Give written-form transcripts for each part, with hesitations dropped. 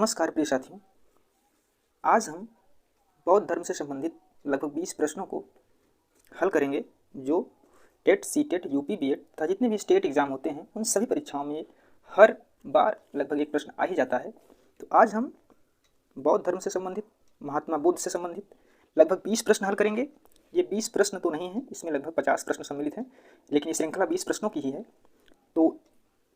नमस्कार प्रिय साथियों। आज हम बौद्ध धर्म से संबंधित लगभग 20 प्रश्नों को हल करेंगे जो टेट, सीटेट, यूपी, बीएड तथा जितने भी स्टेट एग्ज़ाम होते हैं उन सभी परीक्षाओं में हर बार लगभग एक प्रश्न आ ही जाता है। तो आज हम बौद्ध धर्म से संबंधित, महात्मा बुद्ध से संबंधित लगभग 20 प्रश्न हल करेंगे। ये 20 प्रश्न तो नहीं हैं, इसमें लगभग 50 प्रश्न सम्मिलित हैं, लेकिन ये श्रृंखला 20 प्रश्नों की ही है। तो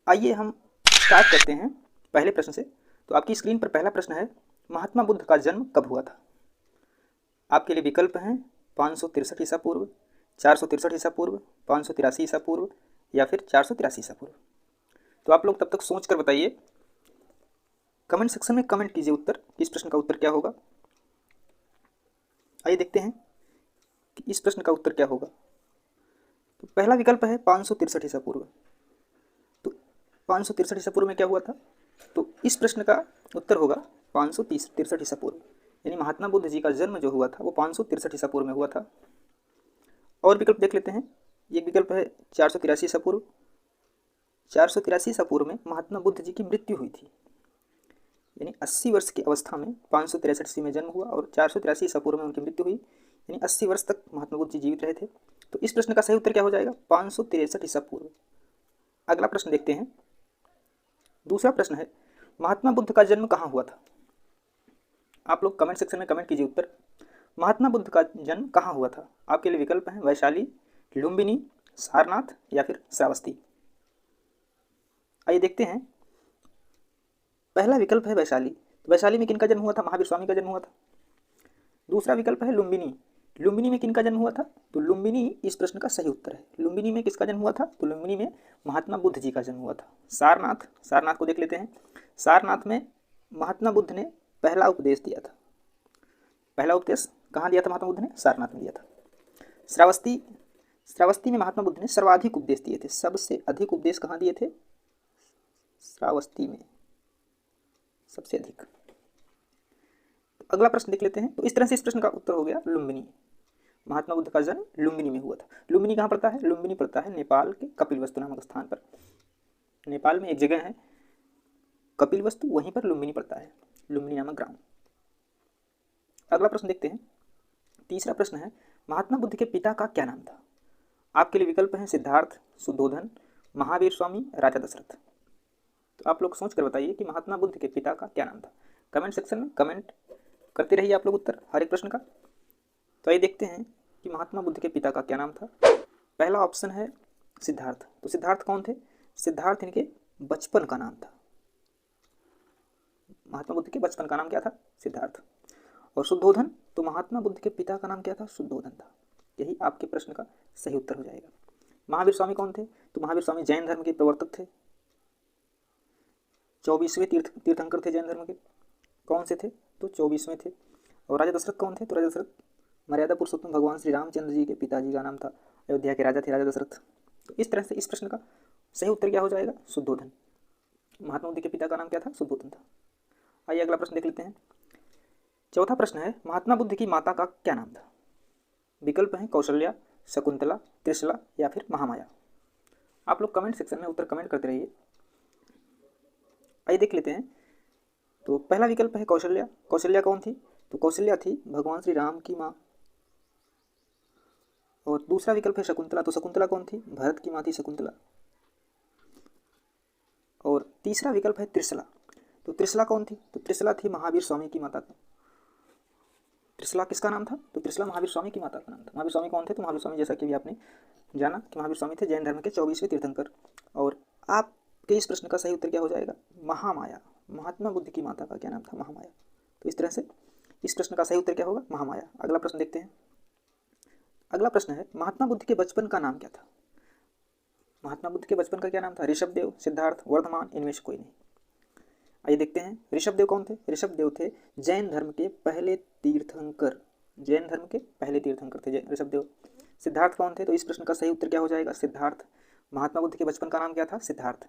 आइए हम स्टार्ट करते हैं पहले प्रश्न से। तो आपकी स्क्रीन पर पहला प्रश्न है, महात्मा बुद्ध का जन्म कब हुआ था? आपके लिए विकल्प हैं 563 ईसा पूर्व, 463 ईसा पूर्व, 583 ईसा पूर्व या फिर 483 ईसा पूर्व। तो आप लोग तब तक सोच कर बताइए, कमेंट सेक्शन में कमेंट कीजिए उत्तर, इस प्रश्न का उत्तर क्या होगा। आइए देखते हैं कि इस प्रश्न का उत्तर क्या होगा। तो पहला विकल्प है 563 ईसा पूर्व। तो 563 ईसा पूर्व में क्या हुआ था? तो इस प्रश्न का उत्तर होगा 563 ईसा पूर्व, यानी महात्मा बुद्ध जी का जन्म जो हुआ था वो 563 ईसा पूर्व में हुआ था। और विकल्प देख लेते हैं। एक विकल्प है 483 ईसा पूर्व। 483 ईसा पूर्व में महात्मा बुद्ध जी की मृत्यु हुई थी, यानी 80 वर्ष की अवस्था में 563 ईस्वी में जन्म हुआ और 483 ईसा पूर्व में उनकी मृत्यु हुई, यानी 80 वर्ष तक महात्मा बुद्ध जी जीवित रहे थे। तो इस प्रश्न का सही उत्तर क्या हो जाएगा? 563 ईसा पूर्व। अगला प्रश्न देखते हैं। दूसरा प्रश्न है, महात्मा बुद्ध का जन्म कहाँ हुआ था? आप लोग कमेंट सेक्शन में कमेंट कीजिए उत्तर। महात्मा बुद्ध का जन्म कहाँ हुआ था? आपके लिए विकल्प हैं वैशाली, लुम्बिनी, सारनाथ या फिर श्रावस्ती। आइए देखते हैं। पहला विकल्प है वैशाली। तो वैशाली में किनका जन्म हुआ था? महावीर स्वामी का जन्म हुआ था। दूसरा विकल्प है लुम्बिनी। लुम्बिनी में किनका जन्म हुआ था? तो लुम्बिनी इस प्रश्न का सही उत्तर है। लुम्बिनी में किसका जन्म हुआ था? तो लुम्बिनी में महात्मा बुद्ध जी का जन्म हुआ था। सारनाथ, सारनाथ को देख लेते हैं। सारनाथ में महात्मा बुद्ध ने पहला उपदेश दिया था। पहला उपदेश कहाँ दिया था महात्मा बुद्ध ने? सारनाथ में दिया था। श्रावस्ती, श्रावस्ती में महात्मा बुद्ध ने सर्वाधिक उपदेश दिए थे। सबसे अधिक उपदेश कहाँ दिए थे? श्रावस्ती में सबसे अधिक। अगला प्रश्न देख लेते हैं। तो इस तरह से इस प्रश्न का उत्तर हो गया लुम्बिनी। महात्मा बुद्ध का जन्म लुम्बिनी में हुआ था। लुम्बिनी कहाँ पड़ता है? लुम्बिनी पड़ता है नेपाल के कपिलवस्तु नामक स्थान पर। नेपाल में एक जगह है कपिलवस्तु, वहीं पर लुम्बिनी पड़ता है, लुम्बिनी नामक ग्राम। अगला प्रश्न देखते हैं। तीसरा प्रश्न है, महात्मा बुद्ध के पिता का क्या नाम था? आपके लिए विकल्प हैं सिद्धार्थ, शुद्धोधन, महावीर स्वामी, राजा दशरथ। तो आप लोग सोच कर बताइए कि महात्मा बुद्ध के पिता का क्या नाम था। कमेंट सेक्शन में कमेंट करते रहिए आप लोग उत्तर हर एक प्रश्न का। तो आइए देखते हैं कि महात्मा बुद्ध के पिता का क्या नाम था। पहला ऑप्शन है सिद्धार्थ। तो सिद्धार्थ कौन थे? सिद्धार्थ इनके बचपन का नाम था। महात्मा बुद्ध के बचपन का नाम क्या था? सिद्धार्थ। और शुद्धोधन, तो महात्मा बुद्ध के पिता का नाम क्या था? शुद्धोधन था। यही आपके प्रश्न का सही उत्तर हो जाएगा। महावीर स्वामी कौन थे? तो महावीर स्वामी जैन धर्म के प्रवर्तक थे, 24वें तीर्थंकर थे जैन धर्म के। कौन से थे? तो 24वें थे। और राजा दशरथ कौन थे? तो राजा दशरथ मर्यादा पुरुषोत्तम भगवान श्री रामचंद्र जी के पिताजी का नाम था। अयोध्या के राजा थे राजा दशरथ। तो इस तरह से इस प्रश्न का सही उत्तर क्या हो जाएगा? शुद्धोधन। महात्मा बुद्ध के पिता का नाम क्या था? शुद्धोधन था। आइए अगला प्रश्न देख लेते हैं। चौथा प्रश्न है, महात्मा बुद्ध की माता का क्या नाम था? विकल्प हैं कौशल्या, शकुंतला, त्रिशला या फिर महामाया। आप लोग कमेंट सेक्शन में उत्तर कमेंट करते रहिए। आइए देख लेते हैं। तो पहला विकल्प है कौशल्या। कौशल्या कौन थी? तो कौशल्या थी भगवान श्री राम की माँ। और दूसरा विकल्प है शकुंतला। तो शकुंतला कौन थी? भरत की माँ थी शकुंतला। और तीसरा विकल्प है त्रिशला। तो त्रिशला कौन थी? तो त्रिशला थी महावीर स्वामी की माता। त्रिशला किसका नाम था? तो त्रिशला महावीर स्वामी की माता का नाम था। महावीर स्वामी कौन थे? तो महावीर स्वामी जैसा कि भी आपने जाना कि महावीर स्वामी थे जैन धर्म के 24वें तीर्थंकर। और आपके इस प्रश्न का सही उत्तर क्या हो जाएगा? महामाया। महात्मा बुद्ध की माता का क्या नाम था? महामाया। तो इस तरह से इस प्रश्न का सही उत्तर क्या होगा? महामाया। अगला प्रश्न देखते हैं। अगला प्रश्न है, महात्मा बुद्ध के बचपन का नाम क्या था? महात्मा बुद्ध के बचपन का क्या नाम था? ऋषभदेव, सिद्धार्थ, वर्धमान, इनमें से कोई नहीं। आइए देखते हैं। ऋषभदेव कौन थे? ऋषभदेव थे जैन धर्म के पहले तीर्थंकर। जैन धर्म के पहले तीर्थंकर थे ऋषभदेव। सिद्धार्थ कौन थे? तो इस प्रश्न का सही उत्तर क्या हो जाएगा? सिद्धार्थ। महात्मा बुद्ध के बचपन का नाम क्या था? सिद्धार्थ।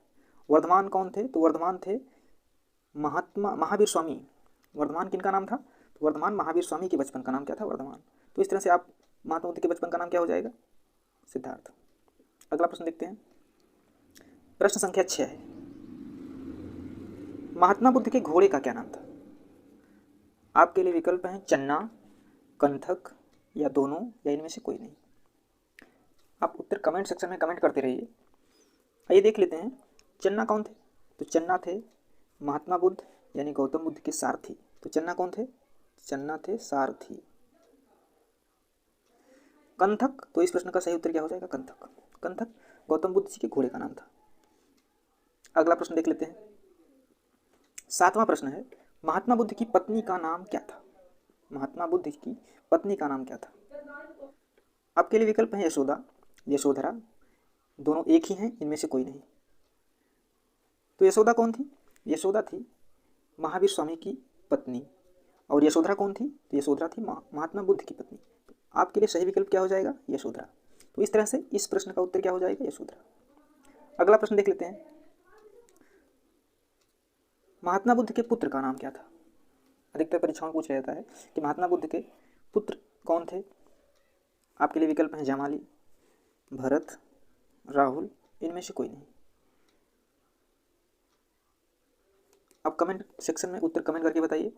वर्धमान कौन थे? तो वर्धमान थे महावीर स्वामी। वर्धमान किनका नाम था? तो वर्धमान महावीर स्वामी के बचपन का नाम क्या था? वर्धमान। तो इस तरह से आप महात्मा बुद्ध के बचपन का नाम क्या हो जाएगा? सिद्धार्थ। अगला प्रश्न देखते हैं। प्रश्न संख्या 6 है, महात्मा बुद्ध के घोड़े का क्या नाम था? आपके लिए विकल्प हैं चन्ना, कंथक या दोनों या इनमें से कोई नहीं। आप उत्तर कमेंट सेक्शन में कमेंट करते रहिए। आइए देख लेते हैं चन्ना कौन थे। तो चन्ना थे महात्मा बुद्ध यानी गौतम बुद्ध के सारथी। तो चन्ना कौन थे? चन्ना थे सारथी। कंथक, तो इस प्रश्न का सही उत्तर क्या हो जाएगा? कंथक। कंथक गौतम बुद्ध जी के घोड़े का नाम था। अगला प्रश्न देख लेते हैं। 7वां प्रश्न है महात्मा बुद्ध की पत्नी का नाम क्या था? महात्मा बुद्ध की पत्नी का नाम क्या था? आपके लिए विकल्प है यशोदा, यशोधरा, दोनों एक ही हैं, इनमें से कोई नहीं। तो यशोदा कौन थी? यशोदा थी महावीर स्वामी की पत्नी। और यशोधरा कौन थी? तो यशोधरा थी महात्मा बुद्ध की पत्नी। तो आपके लिए सही विकल्प क्या हो जाएगा? यशोधरा। तो इस तरह से इस प्रश्न का उत्तर क्या हो जाएगा? यशोधरा। अगला प्रश्न देख लेते हैं। महात्मा बुद्ध के पुत्र का नाम क्या था? अधिकतर परीक्षाओं में पूछ जाता है कि महात्मा बुद्ध के पुत्र कौन थे। आपके लिए विकल्प हैं जामाली, भरत, राहुल, इनमें से कोई नहीं। आप कमेंट सेक्शन में उत्तर कमेंट करके बताइए।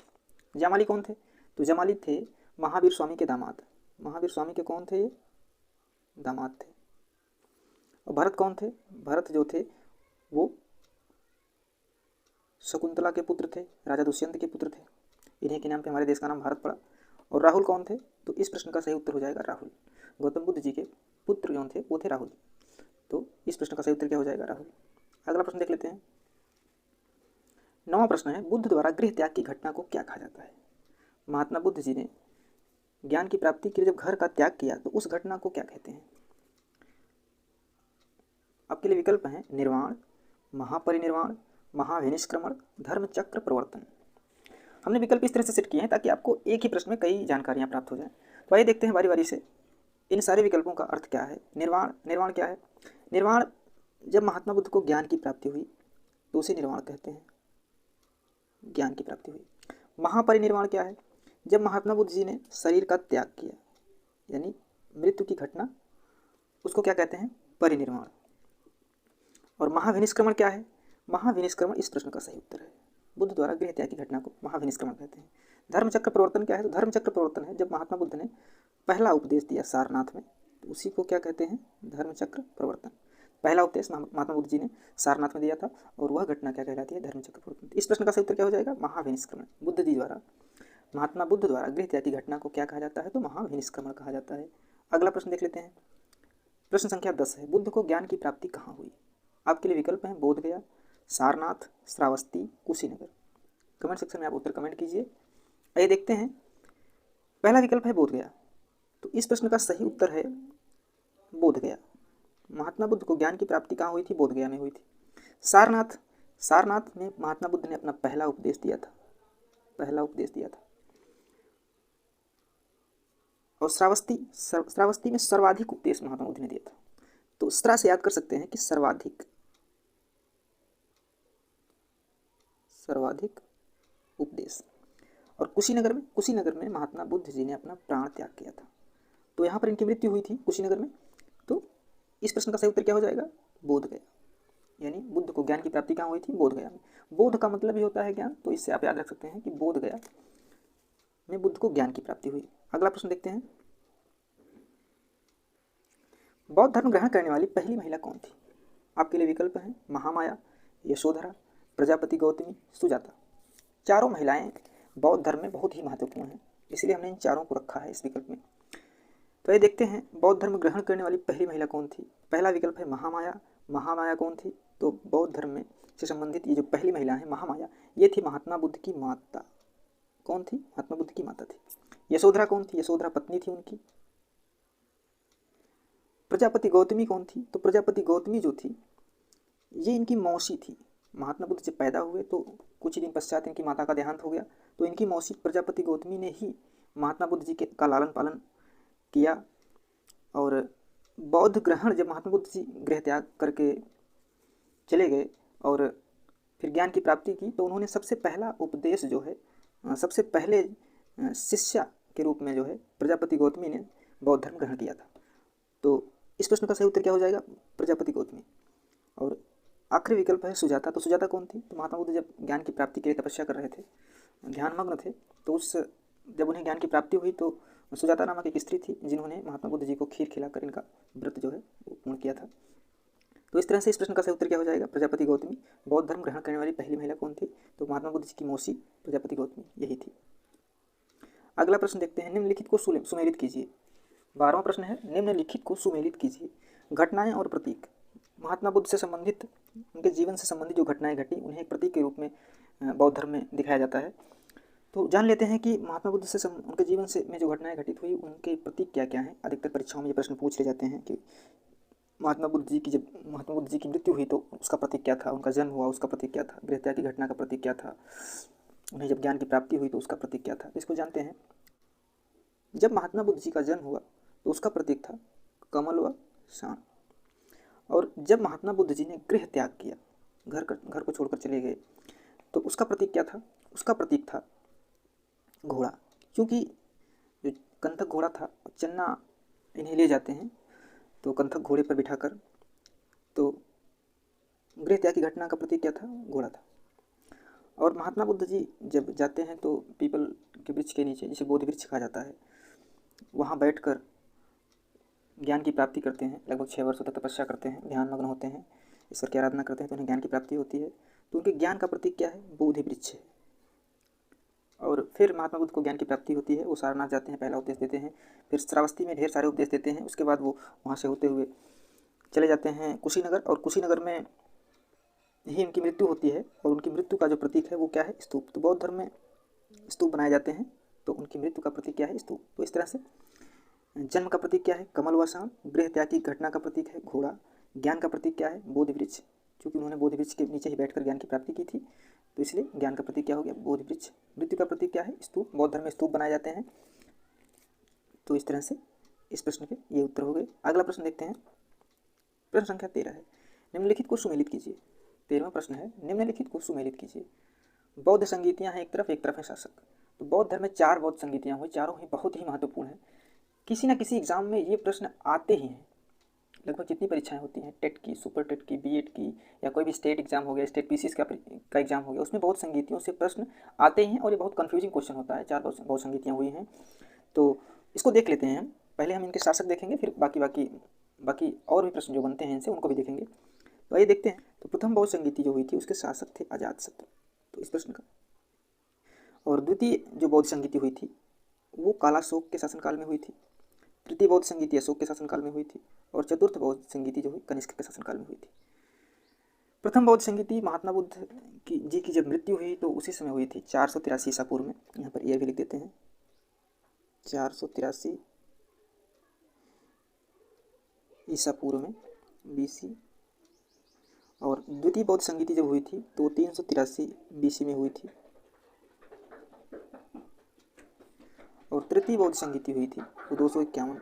जामाली कौन थे? तो जामाली थे महावीर स्वामी के दामाद। महावीर स्वामी के कौन थे? ये दामाद थे। और भरत कौन थे? भरत जो थे वो शकुंतला के पुत्र थे, राजा दुष्यंत के पुत्र थे। इन्हीं के नाम पे हमारे देश का नाम भारत पड़ा। और राहुल कौन थे? तो इस प्रश्न का सही उत्तर हो जाएगा राहुल। गौतम बुद्ध जी के पुत्र जो थे वो थे राहुल। तो इस प्रश्न का सही उत्तर क्या हो जाएगा? राहुल। अगला प्रश्न देख लेते हैं। 9वां प्रश्न है बुद्ध द्वारा गृह त्याग की घटना को क्या कहा जाता है? महात्मा बुद्ध जी ने ज्ञान की प्राप्ति के लिए जब घर का त्याग किया तो उस घटना को क्या कहते हैं? आपके लिए विकल्प हैं निर्वाण, महापरिनिर्वाण, महाविनिष्क्रमण, धर्मचक्र प्रवर्तन। हमने विकल्प इस तरह से सेट किए हैं ताकि आपको एक ही प्रश्न में कई जानकारियां प्राप्त हो जाएं। तो आइए देखते हैं बारी बारी से इन सारे विकल्पों का अर्थ क्या है। निर्वाण, निर्वाण क्या है? निर्वाण जब महात्मा बुद्ध को ज्ञान की प्राप्ति हुई तो उसे निर्वाण कहते हैं, ज्ञान की प्राप्ति हुई। महापरिनिर्वाण क्या है? जब महात्मा बुद्ध जी ने शरीर का त्याग किया यानी मृत्यु की घटना, उसको क्या कहते हैं? परिनिर्वाण। और महाविनिष्क्रमण क्या है? महाविनिष्क्रमण इस प्रश्न का सही उत्तर है। बुद्ध द्वारा गृह त्याग की घटना को महाविनिष्क्रमण कहते हैं। धर्मचक्र प्रवर्तन क्या है? तो धर्मचक्र प्रवर्तन है जब महात्मा बुद्ध ने पहला उपदेश दिया सारनाथ में, तो उसी को क्या कहते हैं? धर्मचक्र प्रवर्तन। पहला उपदेश महात्मा बुद्ध जी ने सारनाथ में दिया था और वह घटना क्या कहलाती है? धर्मचक्र प्रवर्तन। इस प्रश्न का सही उत्तर क्या हो जाएगा? महाविनिष्क्रमण। बुद्ध जी द्वारा, महात्मा बुद्ध द्वारा गृह त्याग की घटना को क्या कहा जाता है? तो महाविनिष्क्रमण कहा जाता है। अगला प्रश्न देख लेते हैं। प्रश्न संख्या 10 है बुद्ध को ज्ञान की प्राप्ति कहाँ हुई? आपके लिए विकल्प हैं बोधगया, सारनाथ, श्रावस्ती, कुशीनगर। कमेंट सेक्शन में आप उत्तर कमेंट कीजिए। आइए देखते हैं। पहला विकल्प है बोधगया। तो इस प्रश्न का सही उत्तर है बोधगया। महात्मा बुद्ध को ज्ञान की प्राप्ति कहाँ हुई थी? बोधगया में हुई थी। सारनाथ, सारनाथ में महात्मा बुद्ध ने अपना पहला उपदेश दिया था, पहला उपदेश दिया था। और श्रावस्ती, श्रावस्ती में सर्वाधिक उपदेश महात्मा बुद्ध ने दिया था। तो इस तरह से याद कर सकते हैं कि सर्वाधिक उपदेश। और कुशीनगर में महात्मा बुद्ध जी ने अपना प्राण त्याग किया था, तो यहाँ पर इनकी मृत्यु हुई थी कुशीनगर में। तो इस प्रश्न का सही उत्तर क्या हो जाएगा? बोधगया। यानी बुद्ध को ज्ञान की प्राप्ति कहाँ हुई थी? बोधगया में। बोध का मतलब ही होता है ज्ञान, तो इससे आप याद रख सकते हैं कि बोधगया में बुद्ध को ज्ञान की प्राप्ति हुई। अगला प्रश्न देखते हैं। बौद्ध धर्म ग्रहण करने वाली पहली महिला कौन थी? आपके लिए विकल्प हैं महामाया, यशोधरा, प्रजापति गौतमी, सुजाता। चारों महिलाएं बौद्ध धर्म में बहुत ही महत्वपूर्ण हैं, इसलिए हमने इन चारों को रखा है इस विकल्प में। तो ये देखते हैं बौद्ध धर्म ग्रहण करने वाली पहली महिला कौन थी। पहला विकल्प है महामाया। महामाया कौन थी? तो बौद्ध धर्म में से संबंधित ये जो पहली महिला है महामाया, ये थी महात्मा बुद्ध की माता। कौन थी? महात्मा बुद्ध की माता थी। यशोधरा कौन थी? यशोधरा पत्नी थी उनकी। प्रजापति गौतमी कौन थी? तो प्रजापति गौतमी जो थी ये इनकी मौसी थी। महात्मा बुद्ध जब पैदा हुए तो कुछ ही दिन पश्चात इनकी माता का देहांत हो गया, तो इनकी मौसी प्रजापति गौतमी ने ही महात्मा बुद्ध जी का लालन पालन किया। और बौद्ध ग्रहण जब महात्मा बुद्ध जी गृह त्याग करके चले गए और फिर ज्ञान की प्राप्ति की, तो उन्होंने सबसे पहला उपदेश जो है, सबसे पहले शिष्या के रूप में जो है प्रजापति गौतमी ने बौद्ध धर्म ग्रहण किया था। तो इस प्रश्न का सही उत्तर क्या हो जाएगा? प्रजापति गौतमी। और आखिरी विकल्प है सुजाता। तो सुजाता कौन थी? तो महात्मा बुद्ध जब ज्ञान की प्राप्ति के लिए तपस्या कर रहे थे ध्यानमग्न थे, तो उस जब उन्हें ज्ञान की प्राप्ति हुई तो सुजाता नामक एक स्त्री थी जिन्होंने महात्मा बुद्ध जी को खीर खिलाकर इनका व्रत जो है वो पूर्ण किया था। तो इस तरह से इस प्रश्न का सही उत्तर क्या हो जाएगा? प्रजापति गौतमी। बौद्ध धर्म ग्रहण करने वाली पहली महिला कौन थी? तो महात्मा बुद्ध जी की मौसी प्रजापति गौतमी यही थी। अगला प्रश्न देखते हैं, निम्नलिखित को सुमेलित कीजिए। 12वां प्रश्न है, निम्नलिखित को सुमेलित कीजिए। घटनाएं और प्रतीक। महात्मा बुद्ध से संबंधित, उनके जीवन से संबंधित जो घटनाएं घटी उन्हें एक प्रतीक के रूप में बौद्ध धर्म में दिखाया जाता है। तो जान लेते हैं कि महात्मा बुद्ध से उनके जीवन से में जो घटनाएं घटित हुई उनके प्रतीक क्या क्या हैं। अधिकतर परीक्षाओं में ये प्रश्न पूछ ले जाते हैं कि महात्मा बुद्ध जी की मृत्यु हुई तो उसका प्रतीक क्या था, उनका जन्म हुआ उसका प्रतीक क्या था, गृहत्याग की घटना का प्रतीक क्या था, उन्हें जब ज्ञान की प्राप्ति हुई तो उसका प्रतीक क्या था। इसको जानते हैं। जब महात्मा बुद्ध जी का जन्म हुआ तो उसका प्रतीक था कमल व शान, और जब महात्मा बुद्ध जी ने गृह त्याग किया, घर को छोड़कर चले गए, तो उसका प्रतीक क्या था? उसका प्रतीक था घोड़ा, क्योंकि जो कंथक घोड़ा था, चन्ना इन्हें ले जाते हैं तो कंथक घोड़े पर बिठाकर, तो गृह त्याग की घटना का प्रतीक क्या था? घोड़ा था। और महात्मा बुद्ध जी जब जाते हैं तो पीपल के वृक्ष के नीचे, जिसे बोधि वृक्ष कहा जाता है, वहाँ बैठकर ज्ञान की प्राप्ति करते हैं। लगभग 6 वर्षों तक तपस्या करते हैं, ध्यान मग्न होते हैं, ईश्वर की आराधना करते हैं, तो उन्हें ज्ञान की प्राप्ति होती है। तो उनके ज्ञान का प्रतीक क्या है? बोधि वृक्ष है। और फिर महात्मा बुद्ध को ज्ञान की प्राप्ति होती है, वो सारनाथ जाते हैं, पहला उपदेश देते हैं, फिर श्रावस्ती में ढेर सारे उपदेश देते हैं। उसके बाद वो वहाँ से होते हुए चले जाते हैं कुशीनगर, और कुशीनगर में ही उनकी मृत्यु होती है। और उनकी मृत्यु का जो प्रतीक है वो क्या है? स्तूप। तो बौद्ध धर्म में स्तूप बनाए जाते हैं, तो उनकी मृत्यु का प्रतीक क्या है? स्तूप। तो इस तरह से जन्म का प्रतीक क्या है? कमल व शान। गृह त्याग की घटना का प्रतीक है घोड़ा। ज्ञान का प्रतीक क्या है? बोधि वृक्ष, क्योंकि उन्होंने बोधि वृक्ष के नीचे ही बैठकर ज्ञान की प्राप्ति की थी, तो इसलिए ज्ञान का प्रतीक क्या हो गया? बोधि वृक्ष। मृत्यु का प्रतीक क्या है? स्तूप। बौद्ध धर्म में स्तूप बनाए जाते हैं। तो इस तरह से इस प्रश्न के ये उत्तर हो गए। अगला प्रश्न देखते हैं, प्रश्न संख्या 13 है, निम्नलिखित को सुमेलित कीजिए। 13वां प्रश्न है, निम्नलिखित को सुमेलित कीजिए। बौद्ध संगीतियाँ हैं एक तरफ है शासक। तो बौद्ध धर्म में 4 बौद्ध संगीतियाँ हुई, चारों ही बहुत ही महत्वपूर्ण है। किसी न किसी एग्जाम में ये प्रश्न आते ही हैं। लगभग जितनी परीक्षाएं होती हैं, टेट की, सुपर टेट की, बीएड की, या कोई भी स्टेट एग्जाम हो गया, स्टेट पीसीएस का एग्जाम हो गया, उसमें बहुत संगीतियों से प्रश्न आते ही हैं और ये बहुत कंफ्यूजिंग क्वेश्चन होता है। 4 बहुत संगीतियाँ हुई हैं, तो इसको देख लेते हैं हम। पहले हम इनके शासक देखेंगे, फिर बाकी और भी प्रश्न जो बनते हैं इनसे उनको भी देखेंगे। तो आइए देखते हैं। तो प्रथम बौद्ध संगीति जो हुई थी उसके शासक थे अजातशत्रु, तो इस प्रश्न का। और द्वितीय जो बौद्ध संगीति हुई थी वो कालाशोक के शासनकाल में हुई थी। तृतीय बौद्ध संगीति अशोक के शासनकाल में हुई थी, और चतुर्थ बौद्ध संगीति जो हुई कनिष्क के शासनकाल में हुई थी। प्रथम बौद्ध संगीति महात्मा बुद्ध की जब मृत्यु हुई तो उसी समय हुई थी, 483 ईसा पूर्व में। यहाँ पर ईयर भी लिख देते हैं, 483 ईसा पूर्व में, बीसी। और द्वितीय बौद्ध संगीति जब हुई थी तो 383 बीसी में हुई थी। और तृतीय बौद्ध संगीति हुई थी वो 251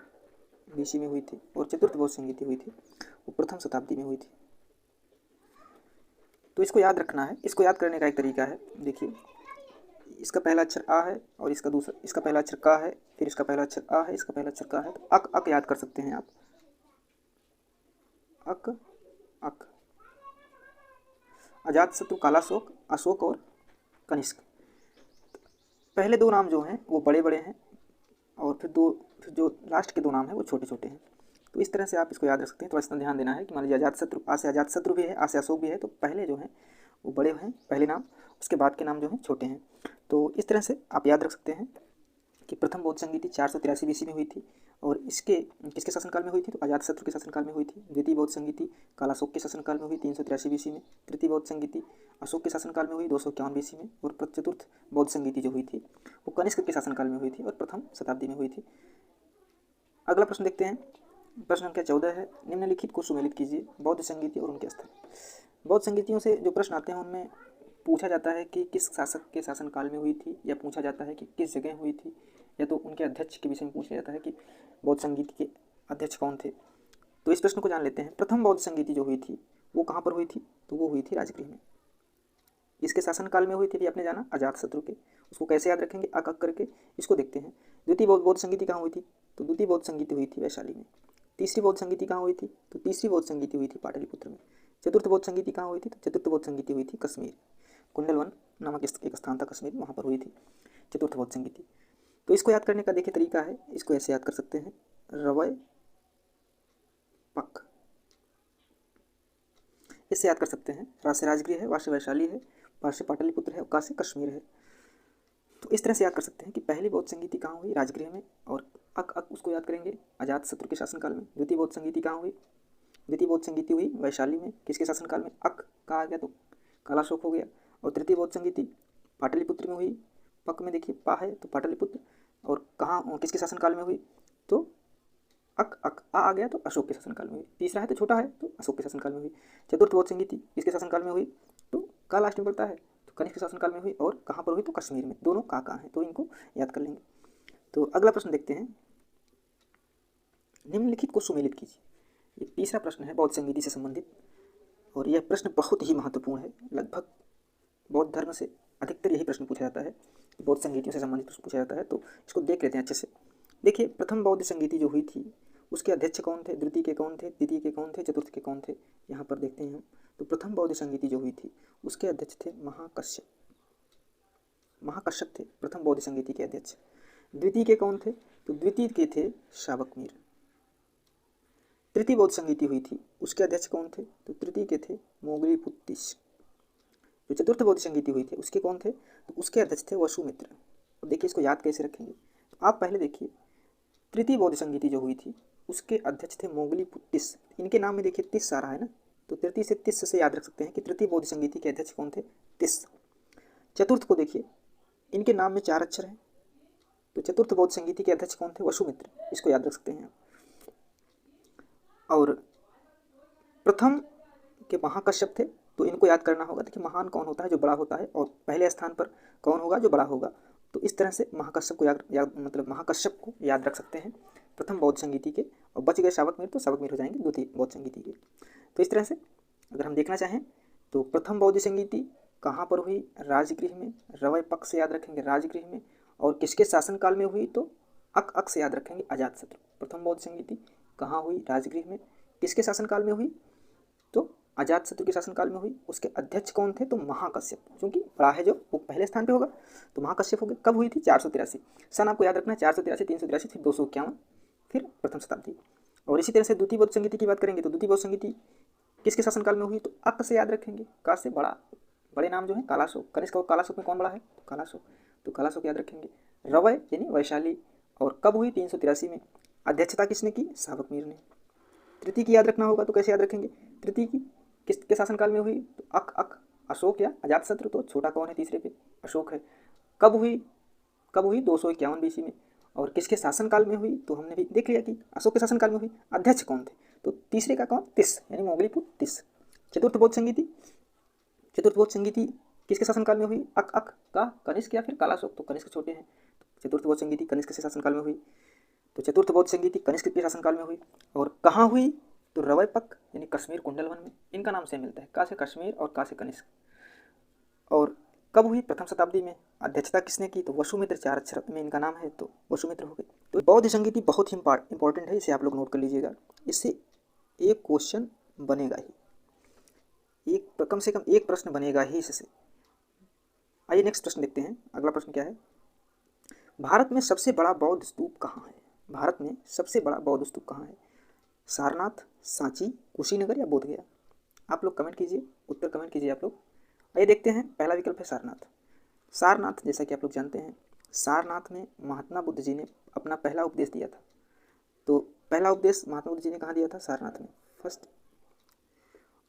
बीसी में हुई थी। और चतुर्थ बौद्ध संगीति हुई थी वो प्रथम शताब्दी में हुई थी। तो इसको याद रखना है। इसको याद करने का एक तरीका है, देखिए, इसका पहला अक्षर आ है और इसका पहला अक्षर का है, फिर इसका पहला अक्षर आ है, इसका पहला अक्षर का है, तो अक याद कर सकते हैं आप। अक। अजातशत्रु, कालाशोक, अशोक और कनिष्क। पहले 2 नाम जो हैं वो बड़े बड़े हैं, और फिर जो लास्ट के 2 नाम हैं वो छोटे छोटे हैं। तो इस तरह से आप इसको याद रख सकते हैं। थोड़ा सा ध्यान देना है कि मान लीजिए अजातशत्रु, आ से अजातशत्रु भी है, आ से अशोक भी है, तो पहले जो हैं वो बड़े हैं पहले नाम, उसके बाद के नाम जो हैं छोटे हैं। तो इस तरह से आप याद रख सकते हैं कि प्रथम बौद्ध संगीति 483 बीसी में हुई थी, और किसके शासनकाल में हुई थी? तो अजातशत्रु के शासनकाल में हुई थी। द्वितीय बौद्ध संगीति कालाशोक के शासनकाल में हुई 383 बीसी में। तृतीय बौद्ध संगीति अशोक के शासनकाल में हुई 251 बीसी में। और चतुर्थ बौद्ध संगीति जो हुई थी वो कनिष्क के शासनकाल में हुई थी और प्रथम शताब्दी में हुई थी। अगला प्रश्न देखते हैं, प्रश्न संख्या 14 है, निम्नलिखित को सुमेलित कीजिए। बौद्ध संगीति और उनके स्थल। बौद्ध संगीतियों से जो प्रश्न आते हैं उनमें पूछा जाता है कि किस शासक के शासनकाल में हुई थी, या पूछा जाता है कि किस जगह हुई थी, या तो उनके अध्यक्ष के विषय में पूछा जाता है कि बौद्ध संगीति के अध्यक्ष कौन थे। तो इस प्रश्न को जान लेते हैं। प्रथम बौद्ध संगीति जो हुई थी वो कहाँ पर हुई थी? तो वो हुई थी राजगृह में। इसके शासनकाल में हुई थी, आपने जाना अजातशत्रु के। उसको कैसे याद रखेंगे? अक करके। इसको देखते हैं। द्वितीय बौद्ध संगीति कहाँ हुई थी? तो द्वितीय बौद्ध संगीति हुई थी वैशाली में। तीसरी बौद्ध संगीति कहाँ हुई थी? तो तीसरी बौद्ध संगीति हुई थी पाटलिपुत्र में। चतुर्थ बौद्ध संगीति कहाँ हुई थी? तो चतुर्थ बौद्ध संगीति हुई थी कश्मीर, कुंडलवन नामक एक स्थान था कश्मीर में, वहाँ पर हुई थी चतुर्थ बौद्ध संगीति। तो इसको याद करने का देखिए तरीका है, इसको ऐसे याद कर सकते हैं, रवय पक, इससे याद कर सकते हैं। रा से राजगृह है, वा से वैशाली है, पा से पाटलिपुत्र है और का से कश्मीर है। तो इस तरह से याद कर सकते हैं कि पहली बौद्ध संगीति कहाँ हुई, राजगृह में, और अक उसको याद करेंगे अजातशत्रु के शासनकाल में। द्वितीय बौद्ध संगीति कहाँ हुई, द्वितीय बौद्ध संगीति हुई वैशाली में, किसके शासनकाल में, अक का आ गया तो कालाशोक हो गया। और तृतीय बौद्ध संगीति पाटलिपुत्र में हुई, पक में देखिए पा है तो पाटलिपुत्र, और कहाँ किसके शासनकाल में हुई, तो अक आ गया तो अशोक के शासनकाल में हुई। तीसरा है तो छोटा है तो अशोक के शासनकाल में हुई। चतुर्थ बौद्ध संगीति किसके शासनकाल में हुई, तो का लास्ट में पड़ता है तो कनिष्क के शासनकाल में हुई, और कहाँ पर हुई तो कश्मीर में। दोनों कहाँ हैं तो इनको याद कर लेंगे। तो अगला प्रश्न देखते हैं, निम्नलिखित को सुमेलित कीजिए। ये तीसरा प्रश्न है बौद्ध संगीति से संबंधित, और यह प्रश्न बहुत ही महत्वपूर्ण है। लगभग बौद्ध धर्म से अधिकतर यही प्रश्न पूछा जाता है, बौद्ध संगीतियों से संबंधित प्रश्न पूछा जाता है। तो इसको देख लेते हैं अच्छे से। देखिए, प्रथम बौद्ध संगीति जो हुई थी उसके अध्यक्ष कौन थे, द्वितीय के कौन थे, तृतीय के कौन थे, चतुर्थ के कौन थे, यहाँ पर देखते हैं हम। तो प्रथम बौद्ध संगीति जो हुई थी उसके अध्यक्ष थे महाकश्यप, महाकश्यप थे प्रथम बौद्ध संगीति के अध्यक्ष। द्वितीय के कौन थे, तो द्वितीय के थे शावकमीर। तृतीय बौद्ध संगीति हुई थी उसके अध्यक्ष कौन थे, तो तृतीय के थे मोगलीपुत्तिस। जो चतुर्थ बौद्ध संगीति हुई थी उसके कौन थे, तो उसके अध्यक्ष थे वसुमित्र। तो देखिए इसको याद कैसे रखेंगे, तो आप पहले देखिए तृतीय बौद्ध संगीति जो हुई थी उसके अध्यक्ष थे मोगलीपुत्तिस। इनके नाम में देखिए तिस आ रहा है ना, तो तृतीय से तिस से याद रख सकते हैं कि तृतीय बौद्ध संगीति के अध्यक्ष कौन थे, तिस। चतुर्थ को देखिए, इनके नाम में 4 अक्षर हैं, तो चतुर्थ बौद्ध संगीति के अध्यक्ष कौन थे, वसुमित्र। इसको याद रख सकते हैं। और प्रथम के महाकश्यप थे, तो इनको याद करना होगा। देखिए महान कौन होता है, जो बड़ा होता है, और पहले स्थान पर कौन होगा, जो बड़ा होगा। तो इस तरह से महाकश्यप को मतलब महाकश्यप को याद रख सकते हैं प्रथम बौद्ध संगीति के। और बच गए शावकमीर, तो शावकमीर हो जाएंगे द्वितीय बौद्ध संगीति के। तो इस तरह से अगर हम देखना चाहें तो प्रथम बौद्ध संगीति कहाँ पर हुई, राजगृह में, रवय पक्ष से याद रखेंगे राजगृह में। और किसके शासनकाल में हुई, तो अक से याद रखेंगे अजातशत्रु। प्रथम बौद्ध संगीति कहाँ हुई, राजगृह में, किसके शासनकाल में हुई, तो अजातशत्रु के शासनकाल में हुई। उसके अध्यक्ष कौन थे, तो महाकश्यप, क्योंकि बड़ा है जो वो पहले स्थान पे होगा, तो महाकश्यप हो गए। कब हुई थी, 483। सन आपको याद रखना है, 483, 383, फिर 251, फिर प्रथम शताब्दी। और इसी तरह से द्वितीय बौद्ध संगीति की बात करेंगे तो द्वितीय बौद्ध संगीति किसके शासनकाल में हुई, तो अक से याद रखेंगे, का से बड़ा, बड़े नाम जो है कालाशोक, कनिष्क और कालाशोक में कौन बड़ा है, तो कालाशोक, तो कालाशोक याद रखेंगे। रवय यानी वैशाली, और कब हुई, 383 में। अध्यक्षता किसने की, शावकमीर ने। तृतीय की याद रखना होगा, तो कैसे याद रखेंगे, तृतीय की किसके शासनकाल में हुई, तो अक अशोक या अजातशत्रु, तो छोटा कौन है तीसरे पे, अशोक है। कब हुई, 251 BC में। और किसके शासनकाल में हुई, तो हमने भी देख लिया कि अशोक के शासनकाल में हुई। अध्यक्ष कौन थे, तो तीसरे का कौन, तिस यानी मोगलीपुत्तिस। चतुर्थ बौद्ध संगीति, चतुर्थ बौद्ध संगीति किसके शासनकाल में हुई, अक का कनिष्क या फिर कालाशोक, तो कनिष्क छोटे हैं। चतुर्थ बौद्ध संगीति कनिष्क के शासनकाल में हुई, तो चतुर्थ बौद्ध संगीति कनिष्क के शासनकाल में हुई। और कहाँ हुई, तो रवय पक यानी कश्मीर कुंडलवन में। इनका नाम सेम मिलता है, का से कश्मीर और का से कनिष्क। और कब हुई, प्रथम शताब्दी में। अध्यक्षता किसने की, तो वसुमित्र, 4 अक्षर में इनका नाम है, तो वसुमित्र हो गए। तो बौद्ध संगीति बहुत ही इंपॉर्टेंट है, इसे आप लोग नोट कर लीजिएगा। इससे एक क्वेश्चन बनेगा ही, कम से कम एक प्रश्न बनेगा ही इससे। आइए नेक्स्ट प्रश्न देखते हैं। अगला प्रश्न क्या है, भारत में सबसे बड़ा बौद्ध स्तूप कहाँ है, भारत में सबसे बड़ा बौद्ध स्तूप कहाँ है, सारनाथ, सांची, कुशीनगर या बोधगया। आप लोग कमेंट कीजिए, उत्तर कमेंट कीजिए आप लोग। आइए देखते हैं, पहला विकल्प है सारनाथ। सारनाथ जैसा कि आप लोग जानते हैं, सारनाथ में महात्मा बुद्ध जी ने अपना पहला उपदेश दिया था। तो पहला उपदेश महात्मा बुद्ध जी ने कहाँ दिया था, सारनाथ में, फर्स्ट।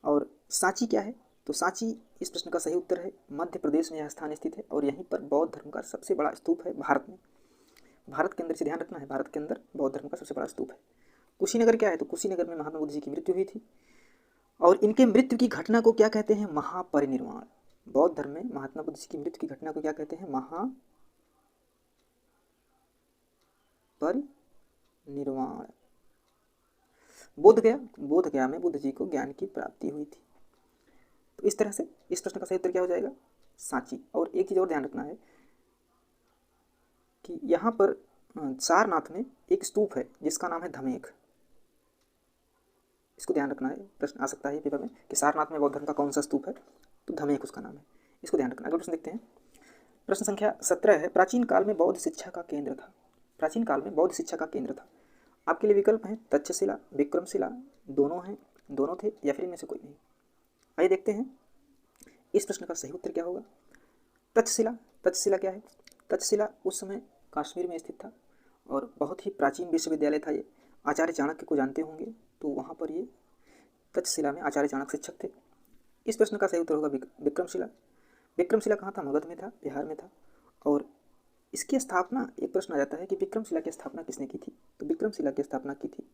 और सांची क्या है, तो सांची इस प्रश्न का सही उत्तर है, मध्य प्रदेश में यह स्थान स्थित है, और यहीं पर बौद्ध धर्म का सबसे बड़ा स्तूप है भारत में। भारत के अंदर से ध्यान रखना है, भारत के अंदर बौद्ध धर्म का सबसे बड़ा स्तूप है। कुशीनगर क्या है, तो कुशीनगर में महात्मा बुद्ध जी की मृत्यु हुई थी, और इनके मृत्यु की घटना को क्या कहते हैं, महापरिनिर्वाण। बौद्ध धर्म में महात्मा बुद्ध जी की मृत्यु की घटना को क्या कहते हैं, महापरिनिर्वाण। बोधगया में बुद्ध जी को ज्ञान की प्राप्ति हुई थी। तो इस तरह से इस प्रश्न का सही उत्तर क्या हो जाएगा, सांची। और एक चीज़ और ध्यान रखना है कि यहाँ पर सारनाथ में एक स्तूप है जिसका नाम है धमेख। इसको ध्यान रखना है, प्रश्न आ सकता है पेपर में कि सारनाथ में बौद्ध धर्म का कौन सा स्तूप है, तो धमेख उसका नाम है। इसको ध्यान रखना। अगला प्रश्न देखते हैं। प्रश्न संख्या 17 है, प्राचीन काल में बौद्ध शिक्षा का केंद्र था। प्राचीन काल में बौद्ध शिक्षा का केंद्र था। आपके लिए विकल्प हैं तक्षशिला, विक्रमशिला, दोनों हैं, दोनों थे, या फिर इनमें से कोई नहीं। आइए देखते हैं इस प्रश्न का सही उत्तर क्या होगा। तक्षशिला। तक्षशिला क्या है? तक्षशिला उस समय कश्मीर में स्थित था और बहुत ही प्राचीन विश्वविद्यालय था ये। आचार्य चाणक्य को जानते होंगे, तो वहाँ पर ये तक्षशिला में आचार्य चाणक्य शिक्षक थे। इस प्रश्न का सही उत्तर होगा विक्रमशिला। विक्रमशिला कहाँ था? मगध में था, बिहार में था। और इसकी स्थापना, एक प्रश्न आ जाता है कि विक्रमशिला की स्थापना किसने की थी? तो विक्रमशिला की स्थापना की थी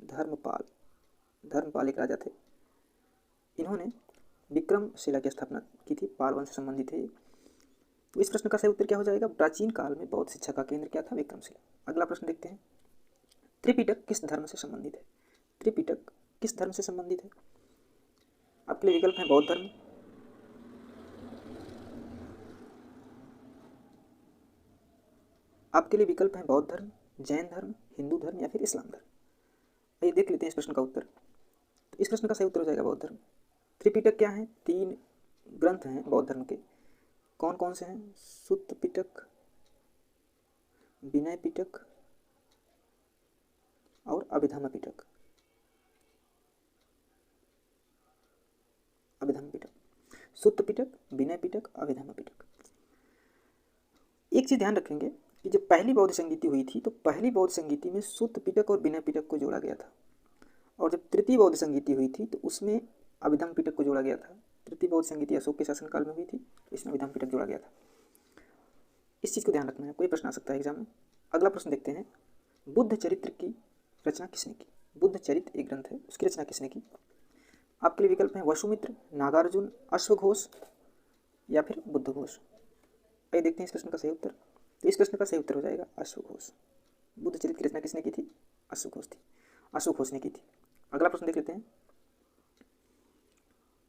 धर्मपाल। धर्मपाल एक राजा थे, इन्होंने विक्रमशिला की स्थापना की थी। पाल वंश से संबंधित है। तो इस प्रश्न का सही उत्तर क्या हो जाएगा? प्राचीन काल में बौद्ध शिक्षा का केंद्र क्या था? विक्रमशिला। अगला प्रश्न देखते हैं। त्रिपिटक किस धर्म से संबंधित है? त्रिपिटक किस धर्म से संबंधित है? आपके लिए विकल्प है बौद्ध धर्म, आपके लिए विकल्प है बौद्ध धर्म, जैन धर्म, हिंदू धर्म, या फिर इस्लाम धर्म। आइए देख लेते हैं इस प्रश्न का उत्तर। तो इस प्रश्न का सही उत्तर हो जाएगा बौद्ध धर्म। त्रिपिटक क्या है? 3 ग्रंथ हैं बौद्ध धर्म के। कौन कौन से हैं? सुत्त पिटक, विनय पिटक और अभिधम्म पिटक। अभिधम्म पिटक, सुत्त पिटक, विनय पिटक, अभिधम्म पिटक। एक चीज ध्यान रखेंगे कि जब पहली बौद्ध संगीति हुई थी तो पहली बौद्ध संगीति में सुत्त पिटक और विनय पिटक को जोड़ा गया था, और जब तृतीय बौद्ध संगीति हुई थी तो उसमें अभिधम्म पिटक को जोड़ा गया था। तृतीय बौद्ध संगीति अशोक के शासनकाल में हुई थी, तो इसमें अभिधम्म पिटक जोड़ा गया था। इस चीज़ को ध्यान रखना है, कोई प्रश्न आ सकता है एग्जाम में। अगला प्रश्न देखते हैं। बुद्ध चरित्र की रचना किसने की? बुद्ध चरित्र एक ग्रंथ है, उसकी रचना किसने की? आपके लिए विकल्प हैं वसुमित्र, नागार्जुन, अश्वघोष, या फिर बुद्ध घोष। आइए देखते हैं इस प्रश्न का सही उत्तर। तो इस प्रश्न का सही उत्तर हो जाएगा अश्वघोष। बुद्ध चरित्र की रचना किसने की थी? अश्वघोष थी, अश्वघोष ने की थी। अगला प्रश्न देख लेते हैं।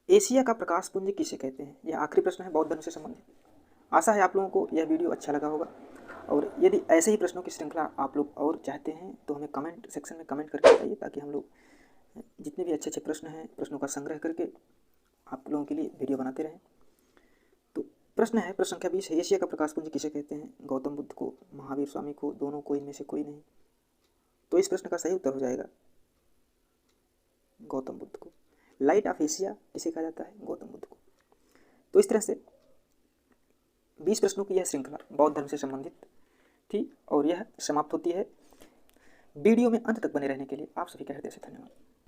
एशिया का प्रकाश पुंज किसे कहते हैं? यह आखिरी प्रश्न है बौद्ध धर्म से संबंधित। आशा है आप लोगों को यह वीडियो अच्छा लगा होगा, और यदि ऐसे ही प्रश्नों की श्रृंखला आप लोग और चाहते हैं तो हमें कमेंट सेक्शन में कमेंट करके बताइए, ताकि हम लोग जितने भी अच्छे अच्छे प्रश्न हैं प्रश्नों का संग्रह करके आप लोगों के लिए वीडियो बनाते रहें। तो प्रश्न है, प्रश्न संख्या 20 है, एशिया का प्रकाश पुंज किसे कहते हैं? गौतम बुद्ध को, महावीर स्वामी को, दोनों को, इनमें से कोई नहीं। तो इस प्रश्न का सही उत्तर हो जाएगा गौतम बुद्ध को। लाइट ऑफ एशिया किसे कहा जाता है? गौतम बुद्ध को। तो इस तरह से 20 प्रश्नों की यह श्रृंखला बौद्ध धर्म से संबंधित थी, और यह समाप्त होती है। वीडियो में अंत तक बने रहने के लिए आप सभी का हृदय से धन्यवाद।